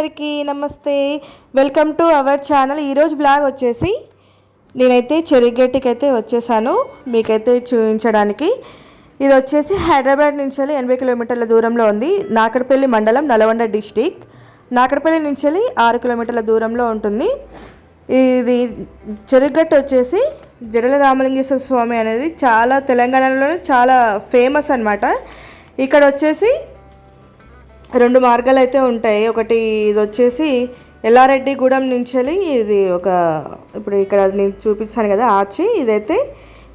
అందరికీ నమస్తే, welcome to our channel. ఈరోజు బ్లాగ్ వచ్చేసి నేనైతే చెరుగట్టుకి అయితే వచ్చేసాను మీకైతే చూపించడానికి. ఇది వచ్చేసి హైదరాబాద్ నుంచి 80 కిలోమీటర్ల దూరంలో ఉంది. నాకడపల్లి మండలం, నల్గొండ డిస్టిక్. నాకడపల్లి నుంచి 6 కిలోమీటర్ల దూరంలో ఉంటుంది. ఇది చెరుగట్టు వచ్చేసి జడల రామలింగేశ్వర స్వామి అనేది చాలా తెలంగాణలోనే చాలా ఫేమస్ అన్నమాట. ఇక్కడ వచ్చేసి 2 మార్గాలు అయితే ఉంటాయి. ఒకటి ఇది వచ్చేసి ఎల్లారెడ్డిగూడెం నుంచి ఇది ఇప్పుడు ఇక్కడ నేను చూపిస్తాను కదా ఆర్చి, ఇదైతే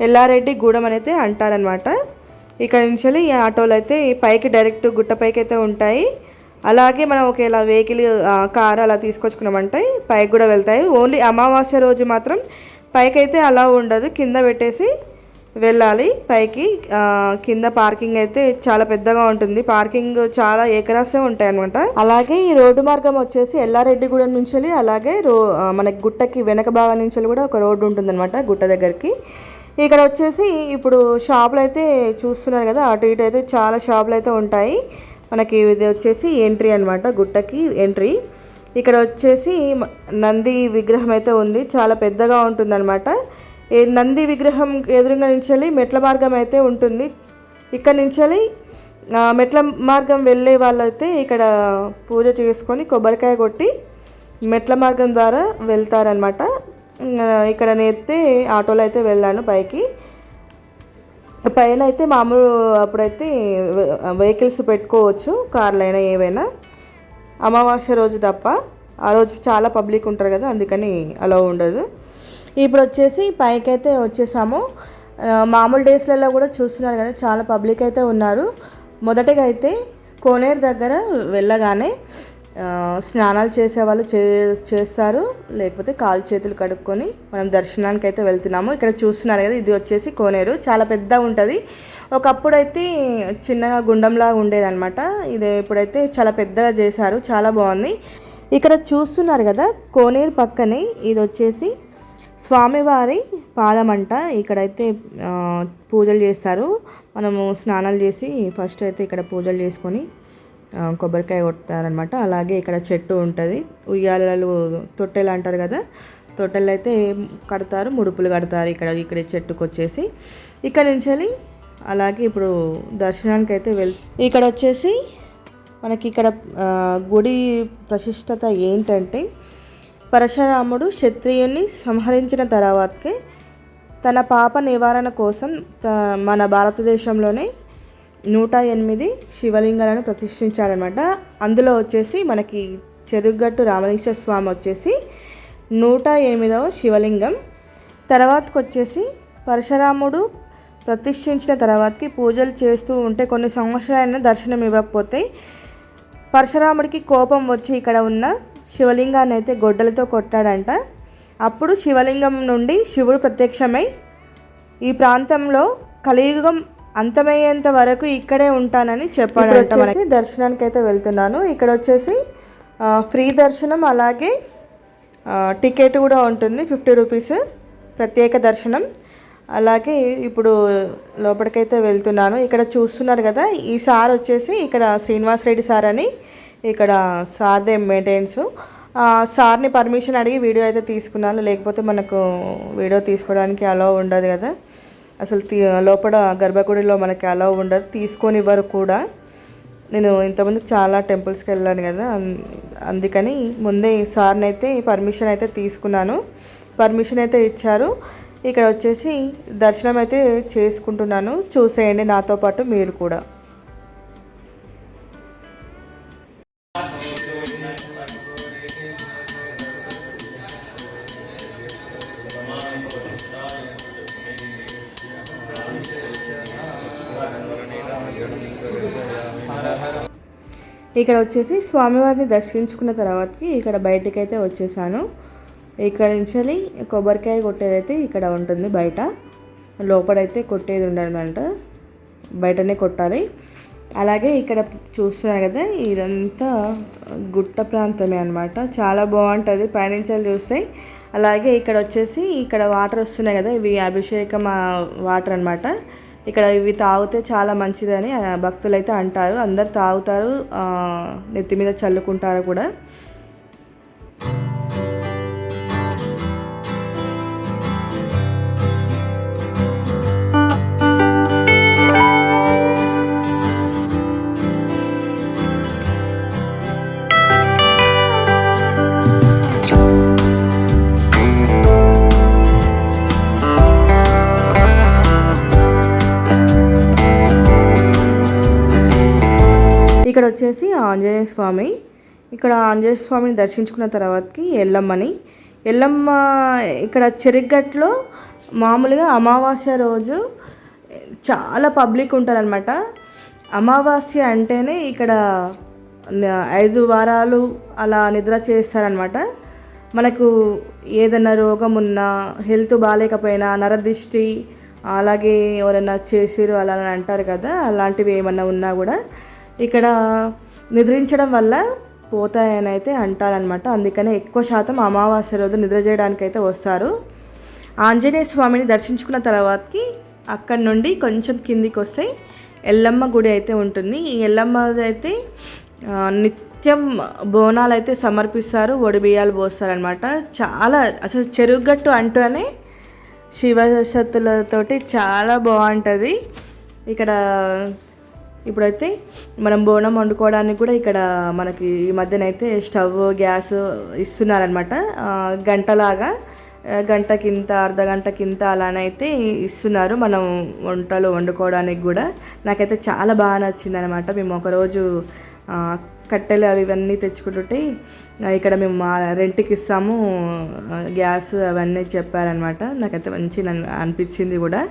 ఎల్లారెడ్డిగూడెం అని అయితే అంటారనమాట. ఇక్కడ నుంచి ఈ ఆటోలు అయితే పైకి డైరెక్ట్ గుట్టపైకి అయితే ఉంటాయి. అలాగే మనం ఒకవేళ వెహికల్ కారు అలా తీసుకొచ్చుకున్నామంటే పైకి కూడా వెళ్తాయి. ఓన్లీ అమావాస్య రోజు మాత్రం పైకి అయితే అలా ఉండదు, కింద పెట్టేసి వెళ్ళాలి పైకి. కింద పార్కింగ్ అయితే చాలా పెద్దగా ఉంటుంది, పార్కింగ్ చాలా ఏకరాసే ఉంటాయి అనమాట. అలాగే ఈ రోడ్డు మార్గం వచ్చేసి ఎల్లారెడ్డిగూడెం నుంచి అలాగే మనకి గుట్టకి వెనక భాగం నుంచి కూడా ఒక రోడ్డు ఉంటుంది అనమాట గుట్ట దగ్గరికి. ఇక్కడ వచ్చేసి ఇప్పుడు షాపులు అయితే చూస్తున్నారు కదా, అటు ఇటు అయితే చాలా షాపులు అయితే ఉంటాయి మనకి. ఇది వచ్చేసి ఎంట్రీ అనమాట, గుట్టకి ఎంట్రీ. ఇక్కడ వచ్చేసి నంది విగ్రహం అయితే ఉంది, చాలా పెద్దగా ఉంటుంది అనమాట. నంది విగ్రహం ఎదురుగా నుంచి మెట్ల మార్గం అయితే ఉంటుంది. ఇక్కడ నుంచి మెట్ల మార్గం వెళ్ళే వాళ్ళైతే ఇక్కడ పూజ చేసుకొని కొబ్బరికాయ కొట్టి మెట్ల మార్గం ద్వారా వెళ్తారనమాట. ఇక్కడ నేనైతే ఆటోలో అయితే వెళ్ళాను పైకి. పైన అయితే మామూలు అప్పుడైతే వెహికల్స్ పెట్టుకోవచ్చు, కార్లు అయినా ఏవైనా, అమావాస్య రోజు తప్ప. ఆ రోజు చాలా పబ్లిక్ ఉంటారు కదా, అందుకని అలా ఉండదు. ఇప్పుడు వచ్చేసి పైకి అయితే వచ్చేసాము. మామూలు డేస్లలో కూడా చూస్తున్నారు కదా చాలా పబ్లిక్ అయితే ఉన్నారు. మొదటగా అయితే కోనేరు దగ్గర వెళ్ళగానే స్నానాలు చేసేవాళ్ళు చేస్తారు, లేకపోతే కాలు చేతులు కడుక్కొని మనం దర్శనానికి అయితే వెళ్తున్నాము. ఇక్కడ చూస్తున్నారు కదా, ఇది వచ్చేసి కోనేరు, చాలా పెద్ద ఉంటుంది. ఒకప్పుడు అయితే చిన్నగా గుండంలాగా ఉండేదన్నమాట. ఇది ఇప్పుడైతే చాలా పెద్దగా చేశారు, చాలా బాగుంది. ఇక్కడ చూస్తున్నారు కదా కోనేరు పక్కనే ఇది వచ్చేసి స్వామివారి పాదమంట. ఇక్కడైతే పూజలు చేస్తారు. మనము స్నానాలు చేసి ఫస్ట్ అయితే ఇక్కడ పూజలు చేసుకొని కొబ్బరికాయ కొడతారనమాట. అలాగే ఇక్కడ చెట్టు ఉంటుంది, ఉయ్యాలలు తొట్టెలు అంటారు కదా, తొట్టెలు అయితే కడతారు, ముడుపులు కడతారు ఇక్కడ చెట్టుకు వచ్చేసి. ఇక్కడ నుంచి అలాగే ఇప్పుడు దర్శనానికి అయితే ఇక్కడ వచ్చేసి మనకి ఇక్కడ గుడి ప్రశిష్టత ఏంటంటే, పరశురాముడు క్షత్రియుని సంహరించిన తర్వాతకే తన పాప నివారణ కోసం మన భారతదేశంలోనే 108 శివలింగాలను ప్రతిష్ఠించాడనమాట. అందులో వచ్చేసి మనకి చెరుగట్టు రామలింగేశ్వర స్వామి వచ్చేసి 108వ శివలింగం. తర్వాతకు వచ్చేసి పరశురాముడు ప్రతిష్ఠించిన తర్వాతకి పూజలు చేస్తూ ఉంటే కొన్ని సంవత్సరాలైనా దర్శనం ఇవ్వకపోతే పరశురాముడికి కోపం వచ్చి ఇక్కడ ఉన్న శివలింగాన్ని అయితే గొడ్డలతో కొట్టాడంట. అప్పుడు శివలింగం నుండి శివుడు ప్రత్యక్షమై ఈ ప్రాంతంలో కలియుగం అంతమయ్యేంత వరకు ఇక్కడే ఉంటానని చెప్పాడంట. మనకి దర్శనానికి అయితే వెళ్తున్నాను. ఇక్కడ వచ్చేసి ఫ్రీ దర్శనం, అలాగే టికెట్ కూడా ఉంటుంది 50 రూపీస్ ప్రత్యేక దర్శనం. అలాగే ఇప్పుడు లోపలికైతే వెళ్తున్నాను. ఇక్కడ చూస్తున్నారు కదా, ఈ సార్ వచ్చేసి ఇక్కడ శ్రీనివాస్ రెడ్డి సార్ అని, ఇక్కడ సార్దే మెయింటెనెన్స్. సార్ని పర్మిషన్ అడిగి వీడియో అయితే తీసుకున్నాను, లేకపోతే మనకు వీడియో తీసుకోవడానికి అలౌ ఉండదు కదా, అసలు లోపల గర్భగుడిలో మనకి అలౌ ఉండదు, తీసుకొని ఇవ్వరు కూడా. నేను ఇంతకుముందు చాలా టెంపుల్స్కి వెళ్ళాను కదా, అందుకని ముందే సార్ని అయితే పర్మిషన్ అయితే తీసుకున్నాను, పర్మిషన్ అయితే ఇచ్చారు. ఇక్కడ వచ్చేసి దర్శనం అయితే చేసుకుంటున్నాను, చూసేయండి నాతో పాటు మీరు కూడా. ఇక్కడ వచ్చేసి స్వామివారిని దర్శించుకున్న తర్వాతకి ఇక్కడ బయటికి అయితే వచ్చేసాను. ఇక్కడ నుంచి కొబ్బరికాయ కొట్టేదైతే ఇక్కడ ఉంటుంది, బయట లోపలైతే కొట్టేది ఉండదన్నమాట, బయటనే కొట్టాలి. అలాగే ఇక్కడ చూస్తున్నారు కదా, ఇదంతా గుట్ట ప్రాంతమే అనమాట, చాలా బాగుంటుంది పైనుంచి చూస్తే. అలాగే ఇక్కడ వచ్చేసి ఇక్కడ వాటర్ వస్తున్నాయి కదా, ఇవి అభిషేకం వాటర్ అనమాట. ఇక్కడ ఇవి తాగితే చాలా మంచిదని భక్తులు అయితే అంటారు, అందరు తాగుతారు, నెత్తి మీద చల్లుకుంటారు కూడా. ఇక్కడ వచ్చేసి ఆంజనేయ స్వామి. ఇక్కడ ఆంజనేయ స్వామిని దర్శించుకున్న తర్వాతకి ఎల్లమ్మ ఇక్కడ చెరుగట్లో మామూలుగా అమావాస్య రోజు చాలా పబ్లిక్ ఉంటారనమాట. అమావాస్య అంటేనే ఇక్కడ 5 వారాలు అలా నిద్ర చేస్తారనమాట. మనకు ఏదైనా రోగం ఉన్నా, హెల్త్ బాగాలేకపోయినా, నరదిష్టి అలాగే ఎవరైనా చేసిరు అలా అని అంటారు కదా, అలాంటివి ఏమన్నా ఉన్నా కూడా ఇక్కడ నిద్రించడం వల్ల పోతాయని అయితే అంటారనమాట. అందుకనే ఎక్కువ శాతం అమావాస్య రోజు నిద్ర చేయడానికైతే వస్తారు. ఆంజనేయ స్వామిని దర్శించుకున్న తర్వాతకి అక్కడి నుండి కొంచెం కిందికి వస్తే ఎల్లమ్మ గుడి అయితే ఉంటుంది. ఈ ఎల్లమ్మ అయితే నిత్యం బోనాలు అయితే సమర్పిస్తారు, ఒడిబియ్యాలు పోస్తారనమాట. చాలా అసలు చెరుగట్టు అంటూనే శివశక్తులతోటి చాలా బాగుంటుంది. ఇక్కడ ఇప్పుడైతే మనం బోనం వండుకోవడానికి కూడా ఇక్కడ మనకి ఈ మధ్యనైతే స్టవ్ గ్యాస్ ఇస్తున్నారనమాట. గంటలాగా గంటకింత అర్ధగంటకింత అలానైతే ఇస్తున్నారు మనం వంటలు వండుకోవడానికి కూడా. నాకైతే చాలా బాగా నచ్చింది అనమాట. మేము ఒకరోజు కట్టెలు అవి ఇవన్నీ తెచ్చుకుంటుంటే ఇక్కడ మేము రెంట్కి ఇస్తాము గ్యాస్ అవన్నీ చెప్పారనమాట. నాకైతే మంచి అనిపించింది కూడా.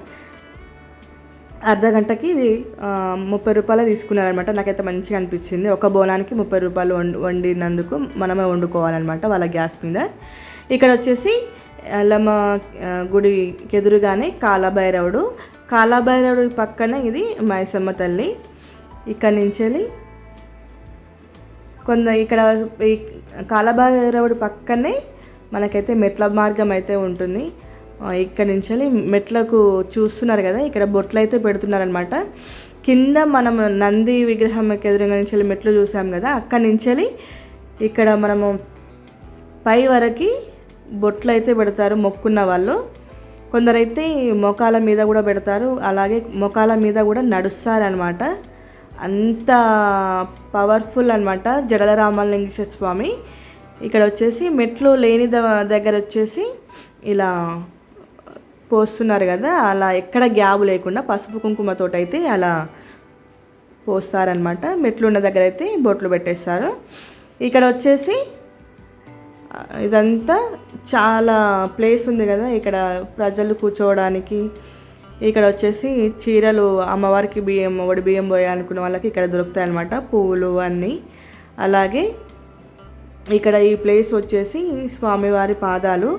అర్ధగంటకి 30 రూపాయలు తీసుకున్నారనమాట. నాకైతే మంచిగా అనిపించింది. ఒక బోనానికి 30 రూపాయలు వండినందుకు మనమే వండుకోవాలన్నమాట వాళ్ళ గ్యాస్ మీద. ఇక్కడ వచ్చేసి ఎల్లమ్మ గుడికి ఎదురుగానే కాలభైరవుడు పక్కన ఇది మైసమ్మ తల్లి. ఇక్కడి నుంచి వెళ్ళి ఇక్కడ ఈ కాలభైరవుడి పక్కనే మనకైతే మెట్ల మార్గం అయితే ఉంటుంది. ఇక్కడ నుంచి వెళ్ళి మెట్లకు చూస్తున్నారు కదా, ఇక్కడ బొట్లు అయితే పెడుతున్నారనమాట. కింద మనం నంది విగ్రహం ఎదురుగా నుంచి వెళ్ళి మెట్లు చూసాం కదా, అక్కడి నుంచి వెళ్ళి ఇక్కడ మనము పై వరకు బొట్లు అయితే పెడతారు మొక్కున్న వాళ్ళు. కొందరైతే మోకాల మీద కూడా పెడతారు, అలాగే మోకాల మీద కూడా నడుస్తారనమాట. అంత పవర్ఫుల్ అనమాట జడల రామలింగేశ్వర స్వామి. ఇక్కడ వచ్చేసి మెట్లు లేని దగ్గర వచ్చేసి ఇలా పోస్తున్నారు కదా, అలా ఎక్కడ గ్యాప్ లేకుండా పసుపు కుంకుమతోటి అయితే అలా పోస్తారనమాట. మెట్లు ఉన్న దగ్గర అయితే బొట్లు పెట్టేస్తారు. ఇక్కడ వచ్చేసి ఇదంతా చాలా ప్లేస్ ఉంది కదా, ఇక్కడ ప్రజలు కూర్చోవడానికి. ఇక్కడ వచ్చేసి చీరలు అమ్మవారికి ఒడి బియ్యం పోయాలనుకున్న వాళ్ళకి ఇక్కడ దొరుకుతాయి అన్నమాట, పువ్వులు అన్నీ. అలాగే ఇక్కడ ఈ ప్లేస్ వచ్చేసి స్వామివారి పాదాలు.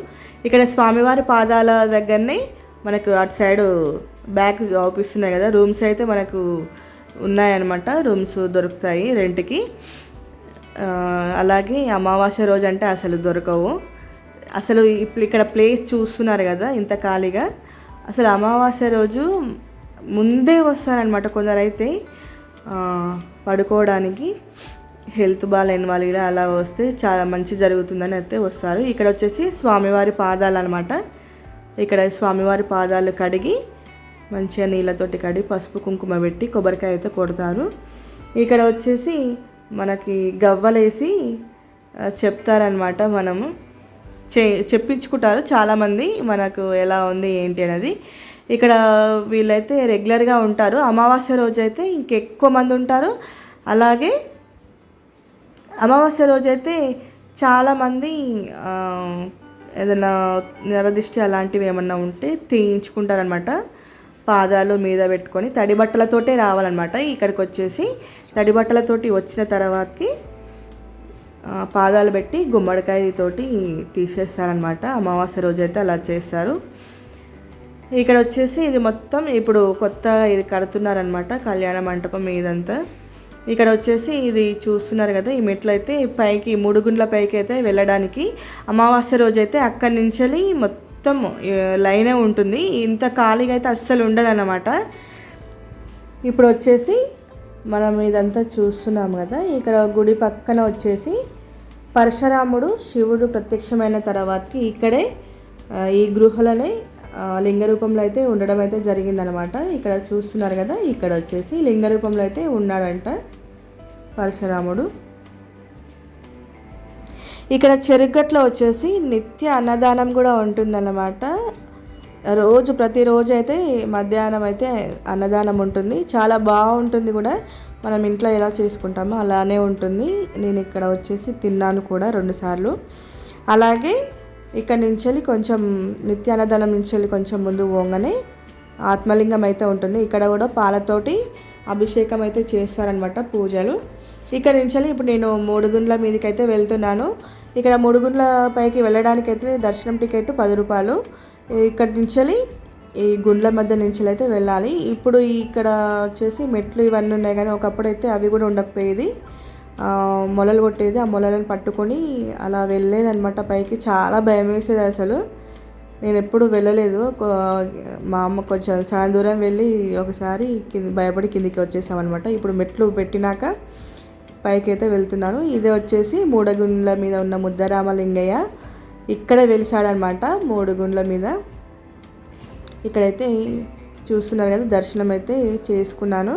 ఇక్కడ స్వామివారి పాదాల దగ్గరనే మనకు అటు సైడ్ బ్యాక్ ఆఫీస్తున్నాయి కదా, రూమ్స్ అయితే మనకు ఉన్నాయన్నమాట. రూమ్స్ దొరుకుతాయి రెంట్కి. అలాగే అమావాస్య రోజు అంటే అసలు దొరకవు. అసలు ఇప్పుడు ఇక్కడ ప్లేస్ చూస్తున్నారు కదా ఇంత ఖాళీగా, అసలు అమావాస్య రోజు ముందే వస్తారనమాట. కొందరైతే పడుకోవడానికి హెల్త్ బాగాలేని వాళ్ళు ఇలా అలా వస్తే చాలా మంచి జరుగుతుందని అయితే వస్తారు. ఇక్కడ వచ్చేసి స్వామివారి పాదాలు అనమాట. ఇక్కడ స్వామివారి పాదాలు కడిగి మంచిగా నీళ్ళతోటి కడిగి పసుపు కుంకుమ పెట్టి కొబ్బరికాయ అయితే కొడతారు. ఇక్కడ వచ్చేసి మనకి గవ్వలేసి చెప్తారనమాట, మనము చెప్పించుకుంటారు చాలామంది మనకు ఎలా ఉంది ఏంటి అనేది. ఇక్కడ వీళ్ళైతే రెగ్యులర్గా ఉంటారు. అమావాస్య రోజు అయితే ఇంకెక్కువ మంది ఉంటారు. అలాగే అమావాస్య రోజైతే చాలామంది ఏదైనా నరదిష్టి అలాంటివి ఏమన్నా ఉంటే తీయించుకుంటారనమాట. పాదాలు మీద పెట్టుకొని తడి బట్టలతోటే రావాలన్నమాట. ఇక్కడికి వచ్చేసి తడి బట్టలతోటి వచ్చిన తర్వాతకి పాదాలు పెట్టి గుమ్మడికాయతోటి తీసేస్తారనమాట. అమావాస్య రోజైతే అలా చేస్తారు. ఇక్కడ వచ్చేసి ఇది మొత్తం ఇప్పుడు కొత్తగా ఇది కడుతున్నారనమాట, కళ్యాణ మంటపం ఇదంతా. ఇక్కడ వచ్చేసి ఇది చూస్తున్నారు కదా, ఈ మెట్లు అయితే పైకి 3 గుండ్ల పైకి అయితే వెళ్ళడానికి అమావాస్య రోజు అయితే అక్కడి నుంచి మొత్తం లైనే ఉంటుంది. ఇంత ఖాళీగా అయితే అస్సలు ఉండదన్నమాట. ఇప్పుడు వచ్చేసి మనం ఇదంతా చూస్తున్నాం కదా, ఇక్కడ గుడి పక్కన వచ్చేసి పరశురాముడు శివుడు ప్రత్యక్షమైన తర్వాతకి ఇక్కడే ఈ గృహలనే లింగ రూపంలో అయితే ఉండడం అయితే జరిగిందనమాట. ఇక్కడ చూస్తున్నారు కదా, ఇక్కడ వచ్చేసి లింగ రూపంలో అయితే ఉన్నాడంట పరశురాముడు. ఇక్కడ చెరుగట్లో వచ్చేసి నిత్య అన్నదానం కూడా ఉంటుందన్నమాట. ప్రతిరోజు అయితే మధ్యాహ్నం అయితే అన్నదానం ఉంటుంది. చాలా బాగుంటుంది కూడా. మనం ఇంట్లో ఎలా చేసుకుంటామో అలానే ఉంటుంది. నేను ఇక్కడ వచ్చేసి తిన్నాను కూడా 2 సార్లు. అలాగే ఇక్కడ నుంచి కొంచెం నిత్యాన్నదానం నుంచి కొంచెం ముందు పోగానే ఆత్మలింగం అయితే ఉంటుంది. ఇక్కడ కూడా పాలతోటి అభిషేకం అయితే చేస్తారనమాట పూజలు. ఇక్కడ నుంచి ఇప్పుడు నేను 3 గుండ్ల మీదకి అయితే వెళ్తున్నాను. ఇక్కడ 3 గుండ్ల పైకి వెళ్ళడానికి అయితే దర్శనం టికెట్ 10 రూపాయలు. ఇక్కడ నుంచి ఈ గుండ్ల మధ్య నుంచి అయితే వెళ్ళాలి. ఇప్పుడు ఇక్కడ వచ్చేసి మెట్లు ఇవన్నీ ఉన్నాయి, కానీ ఒకప్పుడు అయితే అవి కూడా ఉండకపోయేది. మొలలు కొట్టేది, ఆ మొలలను పట్టుకొని అలా వెళ్ళేదన్నమాట పైకి. చాలా భయం వేసేది అసలు. నేను ఎప్పుడు వెళ్ళలేదు. మా అమ్మ కొంచెం చాలా దూరం వెళ్ళి ఒకసారి భయపడి కిందికి వచ్చేసామన్నమాట. ఇప్పుడు మెట్లు పెట్టినాక పైకి అయితే వెళ్తున్నాను. ఇదే వచ్చేసి 3 గుండ్ల మీద ఉన్న ముద్దరామలింగయ్య ఇక్కడ వెలిసాడనమాట. 3 గుండ్ల మీద ఇక్కడైతే చూస్తున్నారు కదా, దర్శనం అయితే చేసుకున్నాను.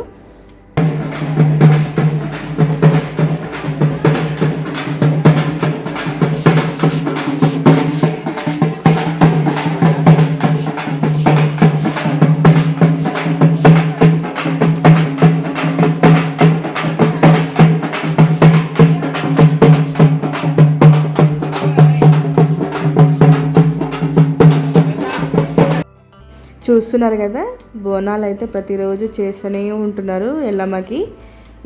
చూస్తున్నారు కదా, బోనాలు అయితే ప్రతిరోజు చేస్తూనే ఉంటున్నారు ఎల్లమ్మకి.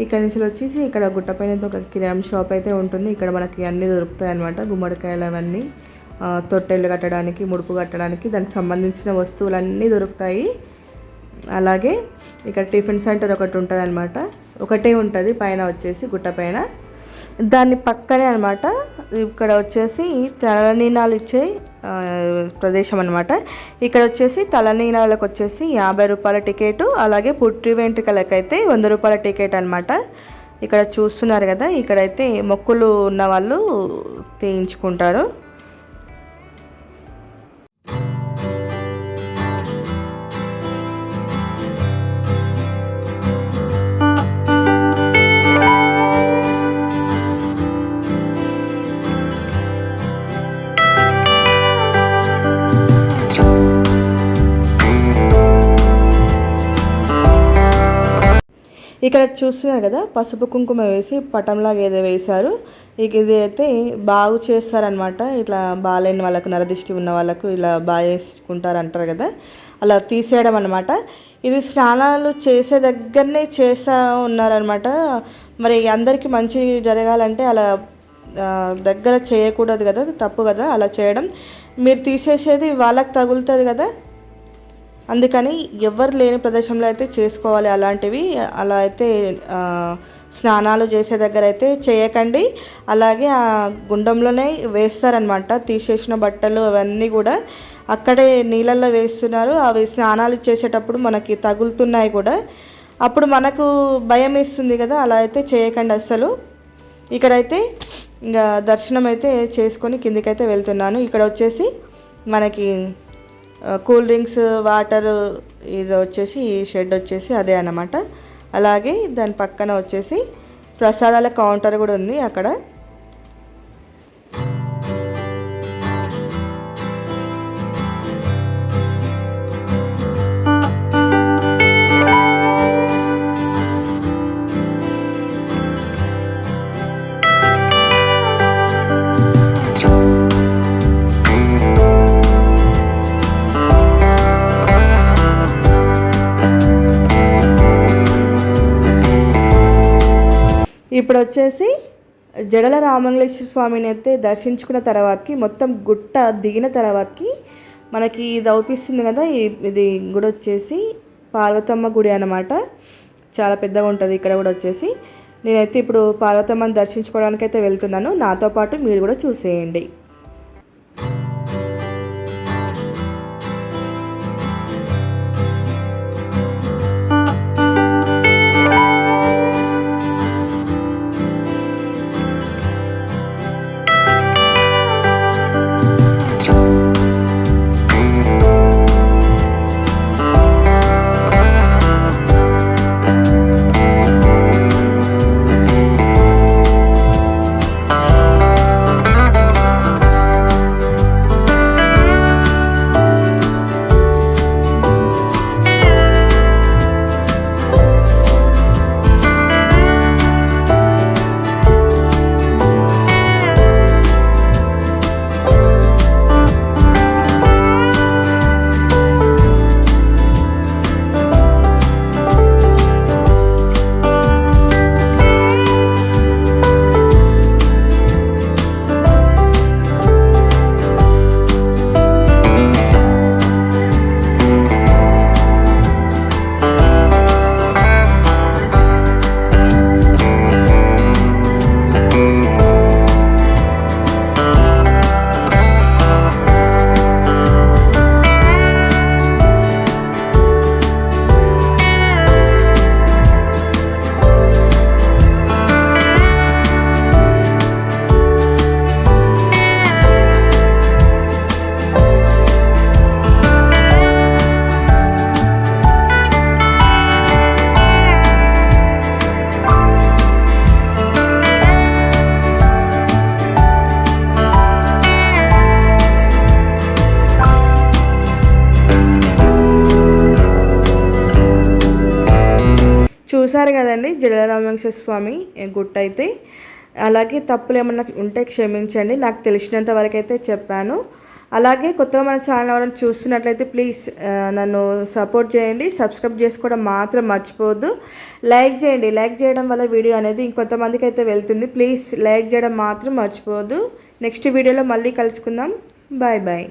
ఇక్కడ నుంచి వచ్చేసి ఇక్కడ గుట్టపైన ఒక కిరాణం షాప్ అయితే ఉంటుంది. ఇక్కడ మనకి అన్నీ దొరుకుతాయి అన్నమాట. గుమ్మడికాయలు అవన్నీ, తొట్టెలు కట్టడానికి, ముడుపు కట్టడానికి, దానికి సంబంధించిన వస్తువులన్నీ దొరుకుతాయి. అలాగే ఇక్కడ టిఫిన్ సెంటర్ ఒకటి ఉంటుంది అనమాట. ఒకటే ఉంటుంది పైన వచ్చేసి గుట్టపైన. దాని పక్కనే అనమాట ఇక్కడ వచ్చేసి తలనీనాలు ఇచ్చే ప్రదేశం అనమాట. ఇక్కడ వచ్చేసి తలనీనాలకు వచ్చేసి 50 రూపాయల టికెట్, అలాగే పుట్టి వెంట్రుకలకు అయితే 100 రూపాయల టికెట్ అనమాట. ఇక్కడ చూస్తున్నారు కదా, ఇక్కడైతే మొక్కులు ఉన్న వాళ్ళు తీయించుకుంటారు. ఇక్కడ చూస్తున్నారు కదా, పసుపు కుంకుమ వేసి పటంలాగా ఏదో వేశారు. ఇది అయితే బాగు చేస్తారనమాట. ఇట్లా బాగాలేని వాళ్ళకు, నరదిష్టి ఉన్న వాళ్ళకు ఇలా బాగా చేసుకుంటారు అంటారు కదా, అలా తీసేయడం అనమాట. ఇది స్నానాలు చేసే దగ్గరనే చేస్తూ ఉన్నారనమాట. మరి అందరికీ మంచి జరగాలంటే అలా దగ్గర చేయకూడదు కదా, తప్పు కదా అలా చేయడం. మీరు తీసేసేది వాళ్ళకి తగులుతుంది కదా, అందుకని ఎవరు లేని ప్రదేశంలో అయితే చేసుకోవాలి అలాంటివి. అలా అయితే స్నానాలు చేసే దగ్గర అయితే చేయకండి. అలాగే ఆ గుండంలోనే వేస్తారనమాట. తీసేసిన బట్టలు అవన్నీ కూడా అక్కడే నీళ్ళల్లో వేస్తున్నారు. అవి స్నానాలు చేసేటప్పుడు మనకి తగులుతున్నాయి కూడా, అప్పుడు మనకు భయం వేస్తుంది కదా, అలా అయితే చేయకండి అస్సలు. ఇక్కడైతే ఇంకా దర్శనం అయితే చేసుకొని కిందికైతే వెళ్తున్నాను. ఇక్కడ వచ్చేసి మనకి కూల్ డ్రింక్స్, వాటర్, ఇది వచ్చేసి ఈ షెడ్ వచ్చేసి అదే అన్నమాట. అలాగే దాని పక్కన వచ్చేసి ప్రసాదాల కౌంటర్ కూడా ఉంది అక్కడ. ఇప్పుడు వచ్చేసి జడల రామలింగేశ్వర స్వామిని అయితే దర్శించుకున్న తర్వాతకి, మొత్తం గుట్ట దిగిన తర్వాతకి మనకి ఇది అవుపిస్తుంది కదా, ఇది గుడి వచ్చేసి పార్వతమ్మ గుడి అన్నమాట. చాలా పెద్దగా ఉంటుంది ఇక్కడ కూడా వచ్చేసి. నేనైతే ఇప్పుడు పార్వతమ్మని దర్శించుకోవడానికి అయితే వెళ్తున్నాను. నాతో పాటు మీరు కూడా చూసేయండి. చూసారు కదండి జడరామేశ్వర స్వామి గుట్ట అయితే. అలాగే తప్పులు ఏమన్నా ఉంటే క్షమించండి, నాకు తెలిసినంత వరకు అయితే చెప్పాను. అలాగే కొత్తగా మన ఛానల్ ఎవరైనా చూస్తున్నట్లయితే ప్లీజ్ నన్ను సపోర్ట్ చేయండి, సబ్స్క్రైబ్ చేసుకోవడం మాత్రం మర్చిపోవద్దు. లైక్ చేయండి, లైక్ చేయడం వల్ల వీడియో అనేది ఇంకొంతమందికి అయితే వెళ్తుంది. ప్లీజ్ లైక్ చేయడం మాత్రం మర్చిపోవద్దు. నెక్స్ట్ వీడియోలో మళ్ళీ కలుసుకుందాం. Bye bye.